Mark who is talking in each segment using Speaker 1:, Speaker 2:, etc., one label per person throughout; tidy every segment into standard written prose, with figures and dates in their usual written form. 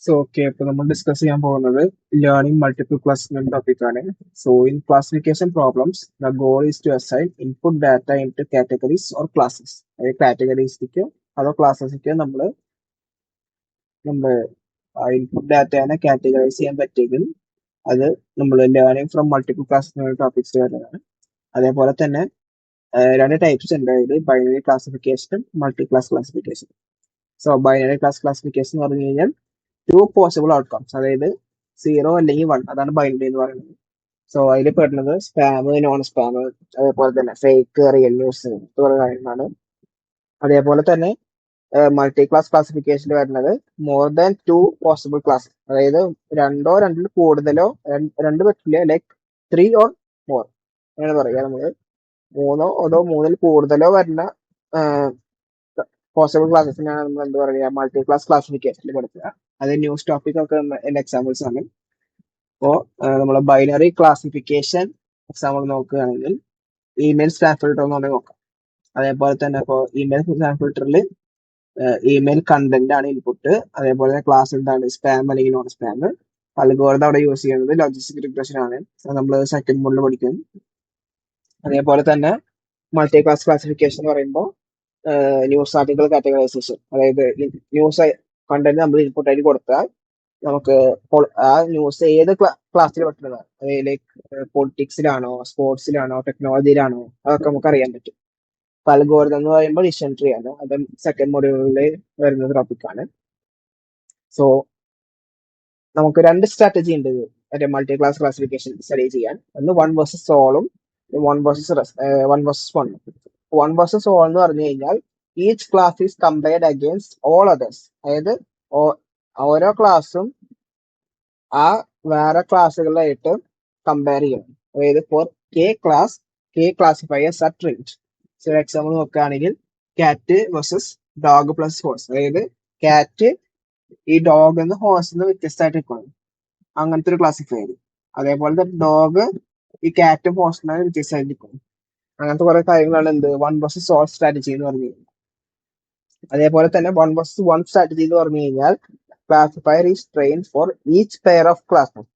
Speaker 1: ഇപ്പൊ നമ്മൾ ഡിസ്കസ് ചെയ്യാൻ പോകുന്നത് ലേണിംഗ് മൾട്ടിപ്പിൾ ക്ലാസിഫിക്കേഷൻ ടോപ്പിക് ആണ്. In classification problems the goal is to assign input data into categories or classes. അതായത് കാറ്റഗറീസിലേക്ക് അതോ ക്ലാസ്സസിലേക്ക് നമ്മൾ ഇൻപുട്ട് ഡാറ്റയെ കാറ്റഗറൈസ് ചെയ്യാൻ പറ്റിയെങ്കിൽ അത് നമ്മൾ learning from multiple classification topics വരുന്നതാണ്. അതേപോലെ തന്നെ രണ്ട് ടൈപ്സ് ഉണ്ട്, അതായത് ബൈനറി ക്ലാസിഫിക്കേഷനും multi class classification. Binary class classification എന്ന് പറഞ്ഞു കഴിഞ്ഞാൽ ടു പോസിബിൾ ഔട്ട്കംസ്, അതായത് 0 അല്ലെങ്കിൽ 1, അതാണ് ബൈനറി എന്ന് പറയുന്നത്. അതിൽ പെടുന്നത് സ്പാം, നോൺ സ്പാം, അതേപോലെ തന്നെ ഫേക്ക്, റിയൽ ന്യൂസ് തുടങ്ങിയ കാര്യങ്ങളാണ്. അതേപോലെ തന്നെ മൾട്ടി ക്ലാസ് ക്ലാസിഫിക്കേഷനിൽ വരുന്നത് മോർ ദാൻ 2 പോസിബിൾ ക്ലാസ്, അതായത് രണ്ടിൽ കൂടുതലോ രണ്ട് പറ്റില്ല, ലൈക്ക് 3 ഓർ മോർ അങ്ങനെ പറയുക. നമ്മള് മൂന്നിൽ കൂടുതലോ വരുന്ന പോസിബിൾ ക്ലാസ്സസിനാണ് നമ്മൾ എന്താ പറയുക, മൾട്ടി ക്ലാസ് ക്ലാസിഫിക്കേഷനിൽ കൊടുക്കുക. അത് ന്യൂസ് ടോപ്പിക് ഒക്കെ എന്റെ എക്സാമ്പിൾസ് ആണ്. നമ്മൾ ബൈനറി ക്ലാസിഫിക്കേഷൻ എക്സാമ്പിൾ നോക്കുകയാണെങ്കിൽ ഇമെയിൽ സ്പാം ഫിൽട്ടർ എന്നുകൊണ്ട് നോക്കാം. അതേപോലെ തന്നെ ഇപ്പോൾ ഇമെയിൽ സ്പാം ഫിൽട്ടറിൽ ഇമെയിൽ കണ്ടന്റ് ആണ് ഇൻപുട്ട്. അതേപോലെ തന്നെ ക്ലാസ് എന്താണ് സ്പാം അല്ലെങ്കിൽ നോൺ സ്പാം. അൽഗോരിതം അവിടെ യൂസ് ചെയ്യുന്നത് ലോജിസ്റ്റിക് റിഗ്രഷൻ ആണ്, നമ്മൾ സെക്കൻഡ് മോഡിൽ പഠിക്കും. അതേപോലെ തന്നെ മൾട്ടി ക്ലാസ് ക്ലാസിഫിക്കേഷൻ എന്ന് പറയുമ്പോൾ ന്യൂസ് ആർട്ടിക്കിൾ കാറ്റഗറൈസേഷൻ, അതായത് ന്യൂസ് കണ്ടന്റ് നമ്മൾ ഇൻപുട്ട് ആയിട്ട് കൊടുത്താൽ നമുക്ക് ആ ന്യൂസ് ഏത് ക്ലാസ്സിൽ പെട്ടതാണ്, അതായത് പൊളിറ്റിക്സിലാണോ, സ്പോർട്സിലാണോ, ടെക്നോളജിയിലാണോ, അതൊക്കെ നമുക്ക് അറിയാൻ പറ്റും. അൽഗോരിതം എന്ന് പറയുമ്പോൾ ഡിസിഷൻ ട്രീ ആണ്, അത് സെക്കൻഡ് മൊഡ്യൂളിൽ വരുന്ന ടോപ്പിക്കാണ്. നമുക്ക് രണ്ട് സ്ട്രാറ്റജി ഉണ്ട് മറ്റേ മൾട്ടി ക്ലാസ് ക്ലാസിഫിക്കേഷൻ സ്റ്റഡി ചെയ്യാൻ. ഒന്ന് 1 വേഴ്സസ് ഓളും 1 വേഴ്സസ് 1. 1 വേഴ്സസ് ഓൾ എന്ന് പറഞ്ഞു കഴിഞ്ഞാൽ each class is compared against all others, അതായത് ഓരോ ക്ലാസ്സും ആ വേറെ ക്ലാസ്സുകളായിട്ട് കമ്പയർ ചെയ്യണം. അതായത് for K classify at range. Example നോക്കുകയാണെങ്കിൽ cat versus dog plus horse, അതായത് കാറ്റ് ഈ ഡോഗ് എന്ന് ഹോഴ്സ് എന്ന് വ്യത്യസ്തമായിട്ട് നിൽക്കണം, അങ്ങനത്തെ ഒരു ക്ലാസിഫയർ. അതേപോലെ തന്നെ ഡോഗ് ഈ കാറ്റും ഹോഴ്സിനാണ് വ്യത്യസ്തമായിട്ട് നിൽക്കണം. അങ്ങനത്തെ കുറെ കാര്യങ്ങളാണ് 1 വേഴ്സസ് ഓൾ സ്ട്രാറ്റജി എന്ന് പറഞ്ഞു കഴിഞ്ഞാൽ. അതേപോലെ തന്നെ 1 വേഴ്സസ് 1 സ്ട്രാറ്റജി എന്ന് പറഞ്ഞു കഴിഞ്ഞാൽ classifier is trained for each pair of classes.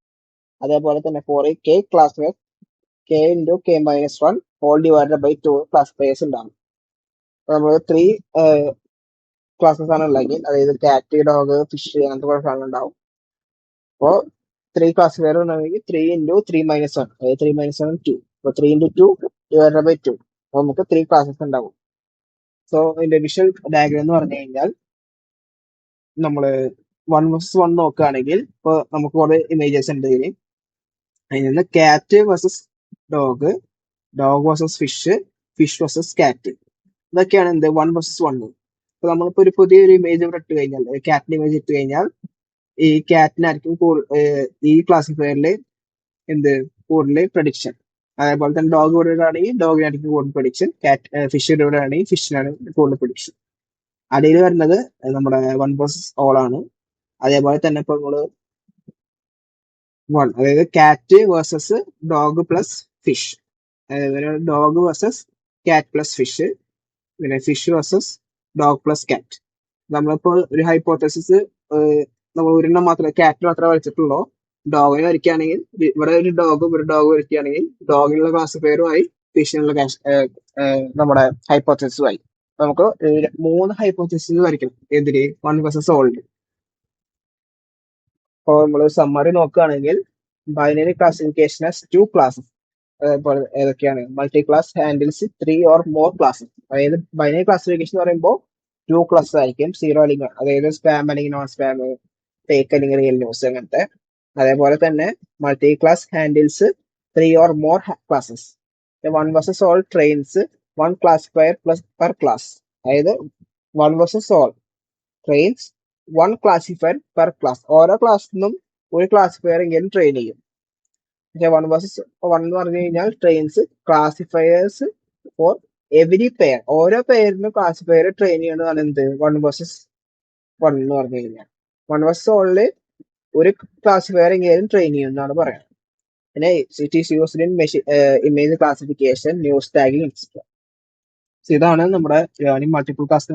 Speaker 1: അതേപോലെ തന്നെ ഫോർ ഈ K classes k into k-1 whole divided by 2 classifiers ഉണ്ടാവും. നമ്മൾ 3 ക്ലാസ്സസ് ആണ് ഉള്ളതെങ്കിൽ, അതായത് കാറ്റ്, ഡോഗ്, ഫിഷ്, അങ്ങനത്തെ കുറെ സാധനങ്ങൾ ഉണ്ടാവും. അപ്പോൾ 3 ക്ലാസിഫയർ ഉണ്ടെങ്കിൽ 3 into 3-1, അതായത് 3-1 2. അപ്പോൾ 3 into 2 ഡിവൈഡഡ് ബൈ 2, അപ്പോൾ നമുക്ക് 3 ക്ലാസ്സസ് ഉണ്ടാവും. ഇതിന്റെ വിഷ്വൽ ഡയഗ്രം എന്ന് പറഞ്ഞു കഴിഞ്ഞാൽ നമ്മൾ 1 വേഴ്സസ് 1 നോക്കുകയാണെങ്കിൽ ഇപ്പോൾ നമുക്ക് കുറെ ഇമേജസ് ഉണ്ട് ഇതിന്. അതിൽ നിന്ന് കാറ്റ് versus dog versus fish versus കാറ്റ്, ഇതൊക്കെയാണ് 1 വേഴ്സസ് 1. അപ്പൊ നമ്മളിപ്പോ ഒരു പുതിയൊരു ഇമേജ് ഇവിടെ ഇട്ട് കഴിഞ്ഞാൽ, കാറ്റിന്റെ ഇമേജ് ഇട്ട് കഴിഞ്ഞാൽ ഈ കാറ്റിനായിരിക്കും ഈ ക്ലാസിഫയറിൽ കൂടുതൽ പ്രഡിക്ഷൻ. അതേപോലെ തന്നെ ഡോഗ് ഇടുകയാണെങ്കിൽ ഡോഗിനായിരിക്കും കൂടുതൽ പ്രഡിക്ഷൻ, ഫിഷ് ഇടുകയാണെങ്കിൽ ഫിഷിനാണ് കൂടുതൽ പ്രഡിക്ഷൻ. അടിയിൽ വരുന്നത് നമ്മുടെ 1 വേഴ്സസ് ഓൾ ആണ്. അതേപോലെ തന്നെ ഇപ്പൊ നമ്മള് 1, അതായത് കാറ്റ് വേഴ്സസ് ഡോഗ് പ്ലസ് ഫിഷ്, അതായത് ഡോഗ് വേഴ്സസ് കാറ്റ് പ്ലസ് ഫിഷ്, പിന്നെ ഫിഷ് വേഴ്സസ് ഡോഗ് പ്ലസ് കാറ്റ്. നമ്മളിപ്പോൾ ഒരു ഹൈപ്പോത്തസിസ് നമ്മൾ ഒരെണ്ണം മാത്രമേ കാറ്റ് മാത്രമേ വരച്ചിട്ടുള്ളൂ. ഡോഗിനെ വരയ്ക്കുകയാണെങ്കിൽ ഇവിടെ ഒരു ഡോഗ് വരയ്ക്കുകയാണെങ്കിൽ ഡോഗിനുള്ള ക്ലാസിഫയറുമായി ഫിഷിനുള്ള നമ്മുടെ ഹൈപ്പോത്തസിസുമായി നമുക്ക് 3 ഹൈപ്പോത്തസിസ് വരയ്ക്കണം. എതിരെ 1 വേഴ്സസ് ഓൾഡ്. അപ്പോൾ നമ്മൾ സമ്മറി നോക്കുകയാണെങ്കിൽ ബൈനറി ക്ലാസിഫിക്കേഷൻ ആസ് 2 ക്ലാസ്സസ്. അതേപോലെ ഏതൊക്കെയാണ്? Multi class handles 3 or more classes. അതായത് ബൈനറി ക്ലാസിഫിക്കേഷൻ എന്ന് പറയുമ്പോൾ 2 ക്ലാസ്സസ് ആയിരിക്കും, 0 അല്ലെങ്കിൽ 1, അതായത് സ്പാം അല്ലെങ്കിൽ നോൺ സ്പാം, ഫേക്ക് അല്ലെങ്കിൽ റിയൽ ന്യൂസ്, അങ്ങനത്തെ. അതേപോലെ തന്നെ multi class handles 3 or more classes. 1 versus all trains 1 classifier plus per class, അതായത് 1 versus all trains 1 classifier per class. ഓരോ ക്ലാസ്സിൽ നിന്നും ഒരു ക്ലാസിഫയർ എങ്കിലും ട്രെയിൻ ചെയ്യും. 1 വേഴ്സസ് 1 എന്ന് പറഞ്ഞു കഴിഞ്ഞാൽ ട്രെയിൻസ് ക്ലാസിഫയേഴ്സ് ഫോർ എവരി പെയർ, ഓരോ പെയറിനും ക്ലാസിഫയർ ട്രെയിൻ ചെയ്യണതാണ് 1 വേഴ്സസ് 1 എന്ന് പറഞ്ഞു കഴിഞ്ഞാൽ. 1 വേഴ്സസ് ഓളില് ഒരു ക്ലാസിഫയർ എങ്കിലും ട്രെയിൻ ചെയ്യുന്നതാണ് പറയുന്നത്. പിന്നെ it is used in image classification, news tagging, etcetera. ഇതാണ് നമ്മുടെ ലേണിംഗ് മൾട്ടിപ്പിൾ ക്ലാസ്